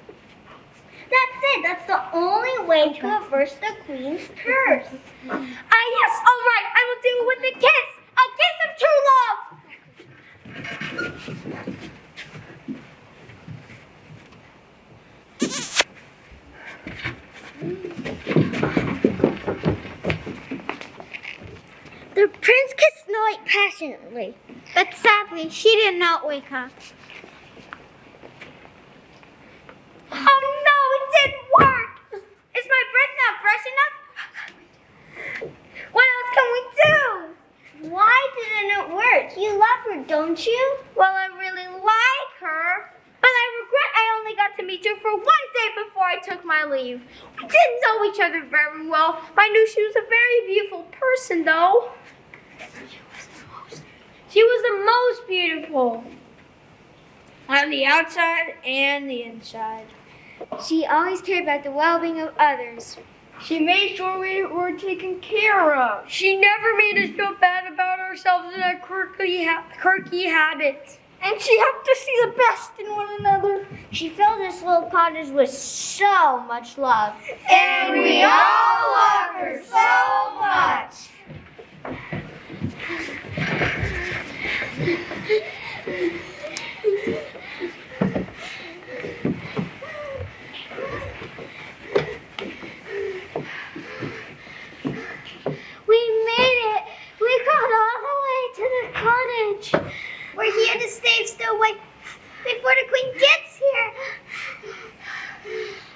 That's it. That's the only way to reverse the queen's curse. Yes, all right. I will do it with a kiss. A kiss of true love. The prince kissed Snow White passionately, But sadly, she did not wake up. Oh no, it didn't work. Is my breath not fresh enough? What else can we do? why didn't it work? You love her, don't you? Well, I really like her, but I regret I only got to meet her for 1 day before I took my leave. We didn't know each other very well. I knew she was a very beautiful person, though. She was the most beautiful. On the outside and the inside. She always cared about the well-being of others. She made sure we were taken care of. She never made us feel bad about ourselves and our quirky habits. And she helped us see the best in one another. She filled this little cottage with so much love. And we all love her so much. We made it! We got all the way to the cottage. We're here to save Snow White before the queen gets here.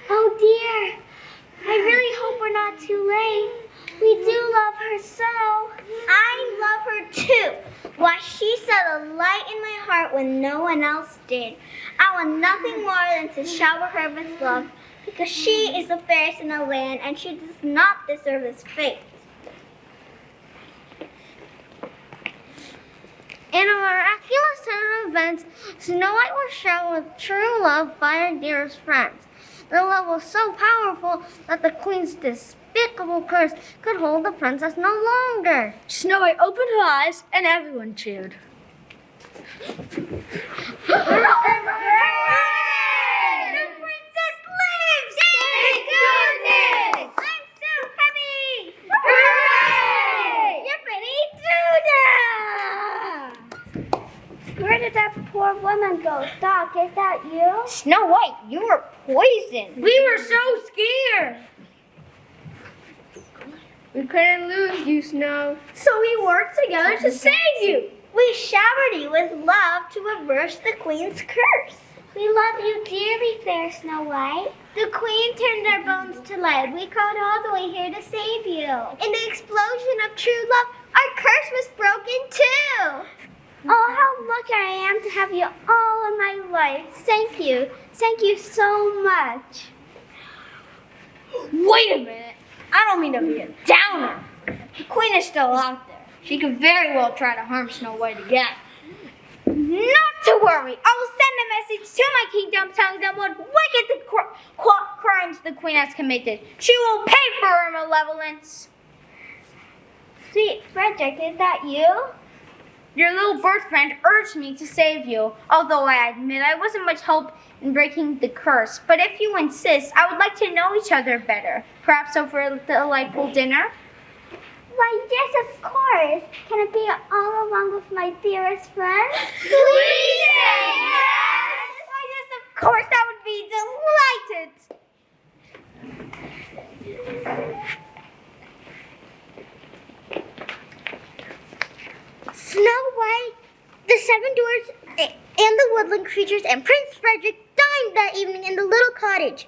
Oh dear. I really hope we're not too late. We do love her so. I love her too. Why, she set a light in my heart when no one else did. I want nothing more than to shower her with love, because she is the fairest in the land and she does not deserve this fate. In a miraculous turn of events, Snow White was showered with true love by her dearest friends. The love was so powerful that the queen's despicable curse could hold the princess no longer. Snow White opened her eyes and everyone cheered. The princess lives! Thank goodness! I'm so happy! Hooray! Yippee-doo-dah! Where did that poor woman go? Doc, is that you? Snow White, you were poisoned. We were so scared. We couldn't lose you, Snow. So we worked together to save you. We showered you with love to reverse the queen's curse. We love you dearly, fair Snow White. The queen turned our bones to lead. We crawled all the way here to save you. In the explosion of true love, our curse was broken too. Oh, how lucky I am to have you all in my life. Thank you. Thank you so much. Wait a minute. I don't mean to be a downer. The queen is still out there. She could very well try to harm Snow White again. Not to worry. I will send a message to my kingdom telling them what wicked crimes the queen has committed. She will pay for her malevolence. Sweet Frederick, is that you? Your little bird friend urged me to save you, although I admit I wasn't much help in breaking the curse. But if you insist, I would like to know each other better. Perhaps over a delightful dinner? Why, yes, of course. Can it be all along with my dearest friends? Please say yes! Why, yes, of course, I would be delighted. Snow White, the seven dwarfs, and the woodland creatures, and Prince Frederick dined that evening in the little cottage.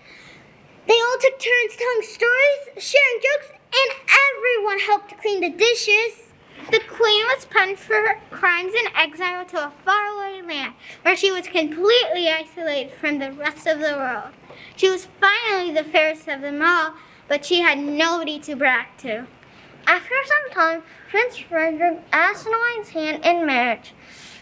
They all took turns telling stories, sharing jokes, and everyone helped to clean the dishes. The queen was punished for her crimes in exile to a faraway land where she was completely isolated from the rest of the world. She was finally the fairest of them all, but she had nobody to brag to. After some time, Prince Frederick asked Snow White's hand in marriage.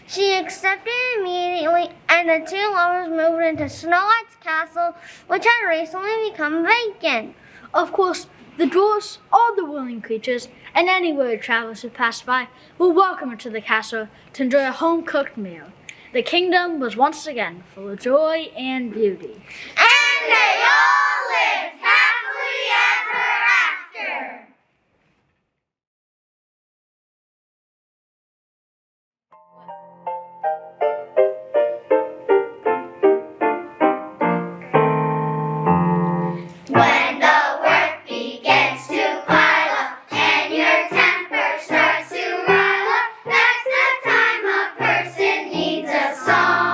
She accepted immediately, and the two lovers moved into Snow White's castle, which had recently become vacant. Of course, the dwarfs, all the willing creatures, and any weary travelers who passed by were welcome to the castle to enjoy a home-cooked meal. The kingdom was once again full of joy and beauty. And they all lived happily ever after. When the work begins to pile up and your temper starts to rile up, that's the time a person needs a song.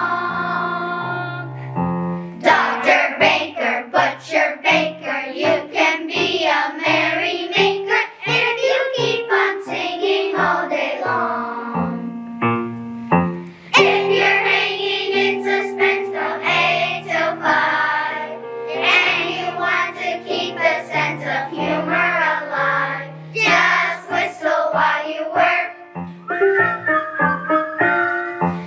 Doctor, baker, butcher, baker, you can be a merry maker if you keep on singing all day long. If you're hanging in suspense from 8 till 5, and you want to keep the sense of humor alive, just whistle while you work.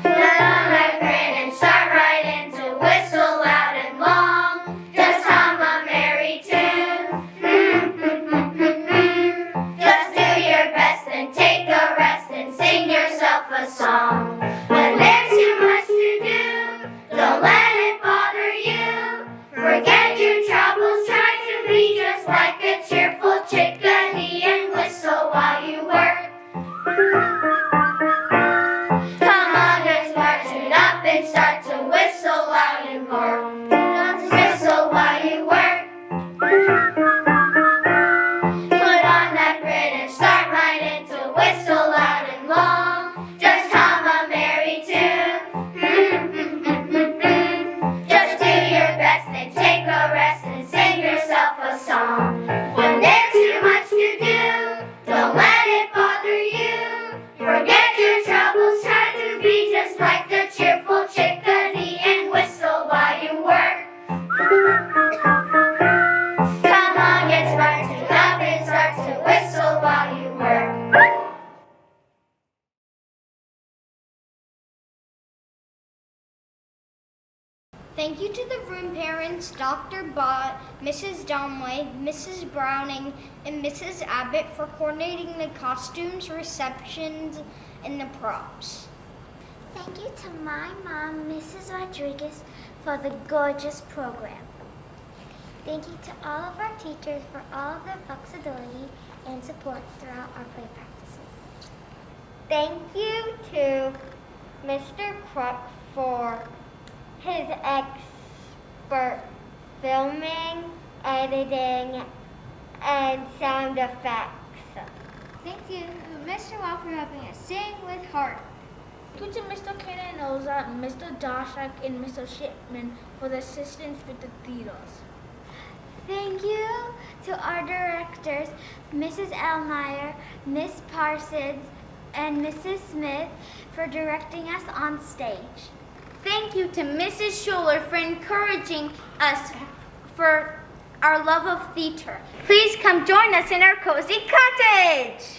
Put on a grin and start right in to whistle loud and long. Just hum a merry tune. Just do your best and take a rest and sing yourself a song. When there's too much to do, don't let it bother you. Forget your troubles, try to be just like a cheerful chickadee and whistle while you work. Come on, let's smarten up and start to whistle while you work. Just whistle while you work. Put on that grin and start right in to whistle loud and long. Just hum a merry tune. Just do your best and take a rest and sing yourself a song. When there's too much to do, don't let it bother you. Forget your troubles, try to be just like the cheerful chickadee and whistle while you work. Come on, get smartened up and start to whistle while you work. Thank you to the room parents, Dr. Bott, Mrs. Domway, Mrs. Browning, and Mrs. Abbott for coordinating the costumes, receptions, and the props. Thank you to my mom, Mrs. Rodriguez, for the gorgeous program. Thank you to all of our teachers for all of their flexibility and support throughout our play practices. Thank you to Mr. Kruk for his expert filming, editing, and sound effects. Thank you to Mr. Walker for helping us sing with heart. Thank you to Mr. Kenanoza, Mr. Dashak, and Mr. Shipman for the assistance with the theaters. Thank you to our directors, Mrs. Elmeyer, Miss Parsons, and Mrs. Smith for directing us on stage. Thank you to Mrs. Schuler for encouraging us for our love of theater. Please come join us in our cozy cottage.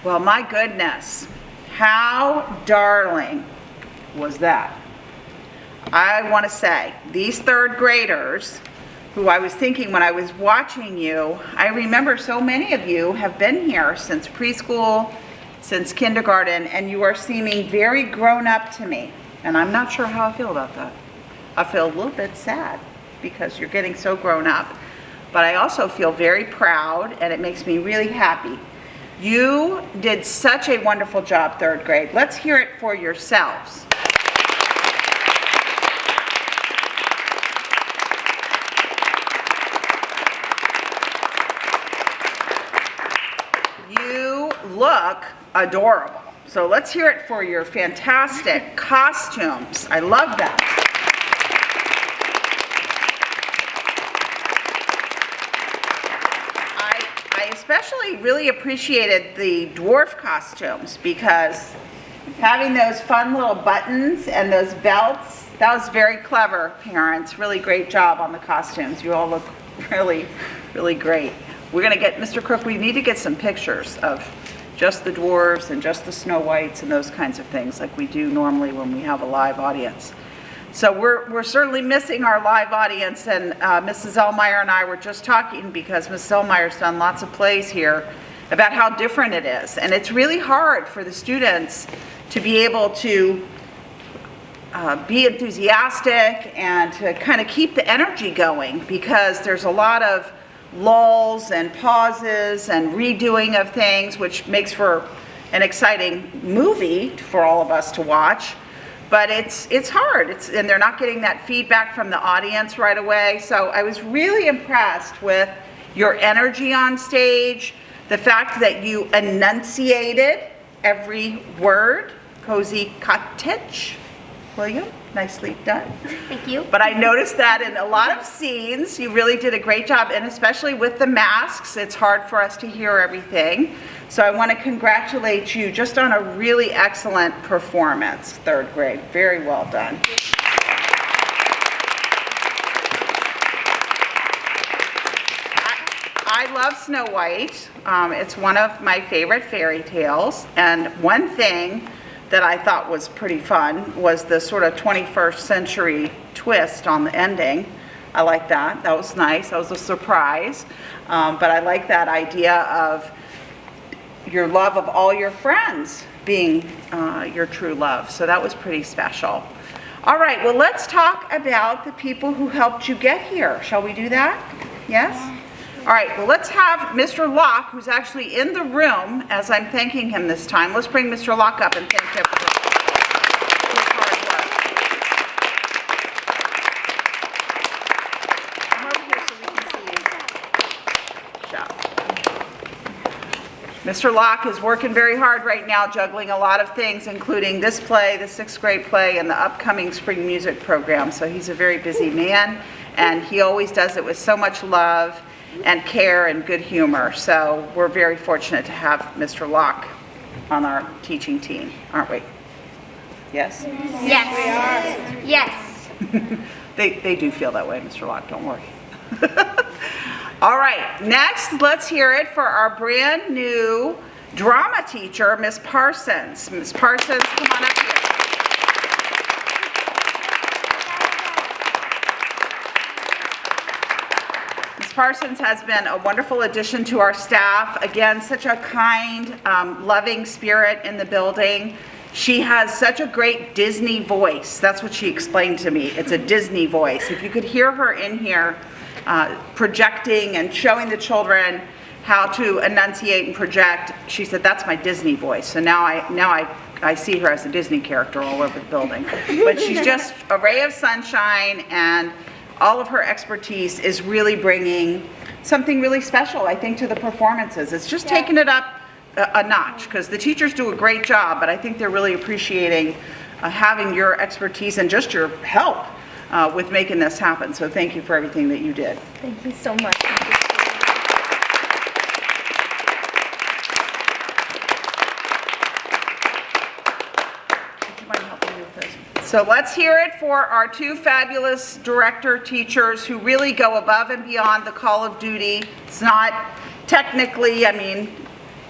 Well, my goodness, how darling was that? I want to say, these third graders, who I was thinking when I was watching you, I remember so many of you have been here since preschool, since kindergarten, and you are seeming very grown up to me. And I'm not sure how I feel about that. I feel a little bit sad because you're getting so grown up. But I also feel very proud, and it makes me really happy. You did such a wonderful job, third grade. Let's hear it for yourselves. You look adorable. So let's hear it for your fantastic costumes. I love them. actually really appreciated the dwarf costumes because having those fun little buttons and those belts, that was very clever, parents. Really great job on the costumes. You all look really, really great. We're gonna get, Mr. Crook, we need to get some pictures of just the dwarves and just the Snow Whites and those kinds of things like we do normally when we have a live audience. So we're certainly missing our live audience, and Mrs. Elmeyer and I were just talking because Mrs. Elmeyer's done lots of plays here about how different it is. And it's really hard for the students to be able to be enthusiastic and to kind of keep the energy going because there's a lot of lulls and pauses and redoing of things, which makes for an exciting movie for all of us to watch. But it's hard, and they're not getting that feedback from the audience right away. So I was really impressed with your energy on stage, the fact that you enunciated every word. Cozy cottage, William, nicely done. Thank you. But I noticed that in a lot of scenes, you really did a great job, and especially with the masks, it's hard for us to hear everything. So I want to congratulate you just on a really excellent performance, third grade. Very well done. I love Snow White. It's one of my favorite fairy tales, and one thing that I thought was pretty fun was the sort of 21st century twist on the ending. I like that. That was nice. That was a surprise. But I like that idea of your love of all your friends being your true love. So that was pretty special. All right, well, let's talk about the people who helped you get here. Shall we do that? Yes? All right, well, let's have Mr. Locke, who's actually in the room as I'm thanking him this time. Let's bring Mr. Locke up and thank him for his hard work. Come over here so we can see you. Mr. Locke is working very hard right now, juggling a lot of things, including this play, the 6th grade play, and the upcoming spring music program. So he's a very busy man, and he always does it with so much love and care and good humor. So we're very fortunate to have Mr. Locke on our teaching team, aren't we? Yes? Yes. Yes. They do feel that way, Mr. Locke, don't worry. All right, next let's hear it for our brand new drama teacher, Miss Parsons. Miss Parsons, come on up here. Ms. Parsons has been a wonderful addition to our staff. Again, such a kind, loving spirit in the building. She has such a great Disney voice. That's what she explained to me. It's a Disney voice. If you could hear her in here projecting and showing the children how to enunciate and project, she said, that's my Disney voice. So now I see her as a Disney character all over the building. But she's just a ray of sunshine, and all of her expertise is really bringing something really special, I think, to the performances. It's just taking it up a notch, because the teachers do a great job, but I think they're really appreciating having your expertise and just your help with making this happen. So thank you for everything that you did. Thank you so much. So let's hear it for our two fabulous director teachers who really go above and beyond the call of duty. It's not technically, I mean,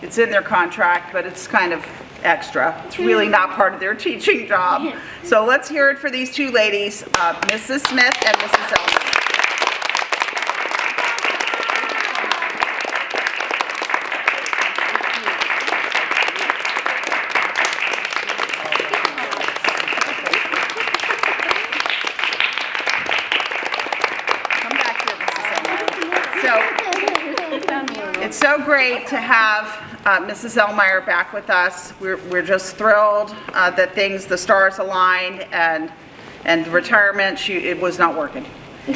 it's in their contract, but it's kind of extra. It's really not part of their teaching job. So let's hear it for these two ladies, Mrs. Smith and Mrs. Elmer. It's so great to have Mrs. Elmeyer back with us. We're just thrilled that the stars aligned, and retirement, it was not working.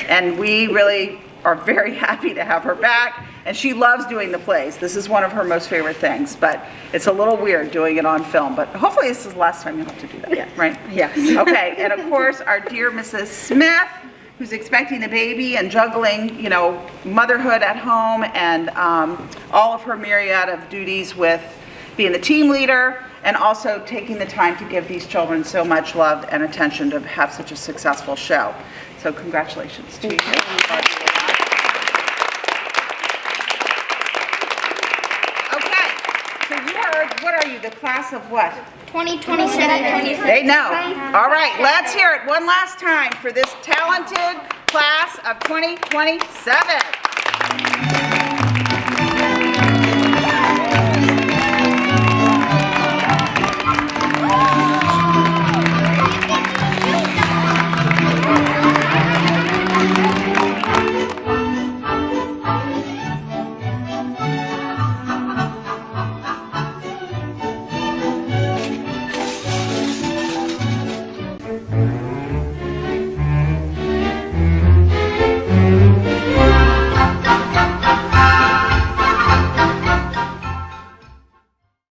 And we really are very happy to have her back, and she loves doing the plays. This is one of her most favorite things, but it's a little weird doing it on film, but hopefully this is the last time you'll have to do that, right? Yes. Okay, and of course, our dear Mrs. Smith, who's expecting a baby and juggling, you know, motherhood at home and all of her myriad of duties with being the team leader and also taking the time to give these children so much love and attention to have such a successful show. So congratulations to you. Okay, so you are, what are you, the class of what? 2027. They know. All right, let's hear it one last time for this talented class of 2027.